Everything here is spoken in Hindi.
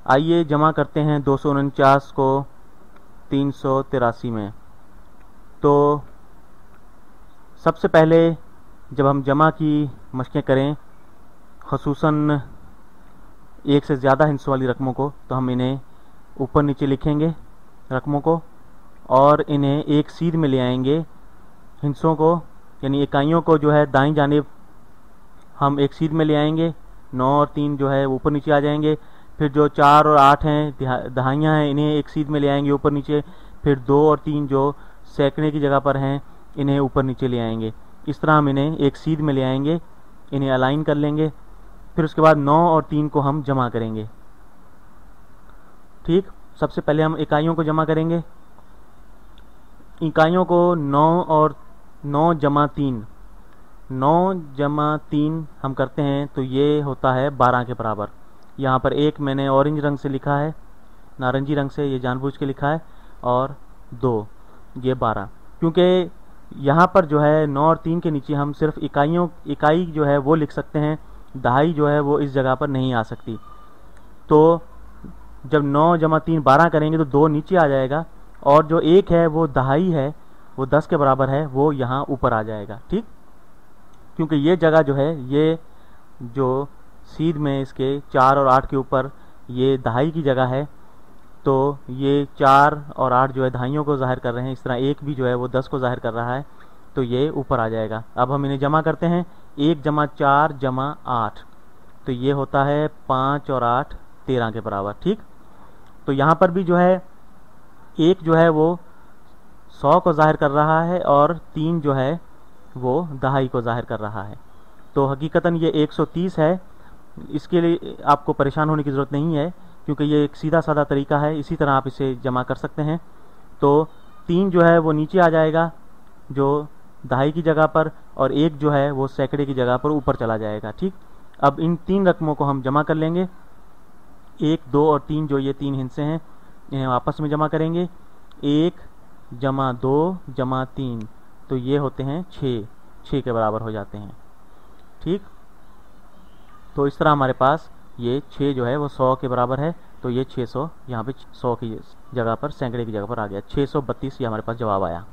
आइए जमा करते हैं 249 को 383 में। तो सबसे पहले जब हम जमा की मशक़ें करें ख़ुसूसन एक से ज़्यादा हिस्सों वाली रकमों को, तो हम इन्हें ऊपर नीचे लिखेंगे रकमों को, और इन्हें एक सीध में ले आएंगे हिस्सों को, यानी इकाइयों को जो है दाईं जानिब हम एक सीध में ले आएंगे। 9 और 3 जो है ऊपर नीचे आ जाएंगे। फिर जो 4 और 8 हैं दहाइयाँ हैं, इन्हें एक सीध में ले आएंगे ऊपर नीचे। फिर 2 और 3 जो सैकड़े की जगह पर हैं, इन्हें ऊपर नीचे ले आएंगे। इस तरह हम इन्हें एक सीध में ले आएंगे, इन्हें अलाइन कर लेंगे। फिर उसके बाद 9 और 3 को हम जमा करेंगे। ठीक, सबसे पहले हम इकाइयों को जमा करेंगे। इकाइयों को 9 जमा 3 हम करते हैं तो ये होता है 12 के बराबर। यहाँ पर एक मैंने ऑरेंज रंग से लिखा है, नारंगी रंग से, ये जानबूझ के लिखा है, और 2 ये 12, क्योंकि यहाँ पर जो है 9 और 3 के नीचे हम सिर्फ इकाई जो है वो लिख सकते हैं, दहाई जो है वो इस जगह पर नहीं आ सकती। तो जब 9 जमा 3 12 करेंगे तो 2 नीचे आ जाएगा, और जो 1 है वो दहाई है, वो 10 के बराबर है, वो यहाँ ऊपर आ जाएगा। ठीक, क्योंकि ये जगह जो है, ये जो सीध में इसके 4 और 8 के ऊपर ये दहाई की जगह है, तो ये 4 और 8 जो है दहाइयों को ज़ाहिर कर रहे हैं। इस तरह 1 भी जो है वो 10 को ज़ाहिर कर रहा है, तो ये ऊपर आ जाएगा। अब हम इन्हें जमा करते हैं। 1 जमा 4 जमा 8, तो ये होता है 5 और 8 13 के बराबर। ठीक, तो यहाँ पर भी जो है 1 जो है वो 100 को ज़ाहिर कर रहा है, और 3 जो है वो दहाई को ज़ाहिर कर रहा है। तो हकीकतन ये 130 है। इसके लिए आपको परेशान होने की ज़रूरत नहीं है, क्योंकि ये एक सीधा साधा तरीका है। इसी तरह आप इसे जमा कर सकते हैं। तो 3 जो है वो नीचे आ जाएगा जो दहाई की जगह पर, और 1 जो है वो सैकड़े की जगह पर ऊपर चला जाएगा। ठीक, अब इन 3 रकमों को हम जमा कर लेंगे। 1, 2 और 3 जो ये 3 हिस्से हैं, इन्हें आपस में जमा करेंगे। 1 जमा 2 जमा 3, तो ये होते हैं 6 के बराबर हो जाते हैं। ठीक, तो इस तरह हमारे पास ये 6 जो है वो 100 के बराबर है, तो ये 600 यहाँ पे 100 की जगह पर, सैकड़े की जगह पर आ गया। 632 ये हमारे पास जवाब आया।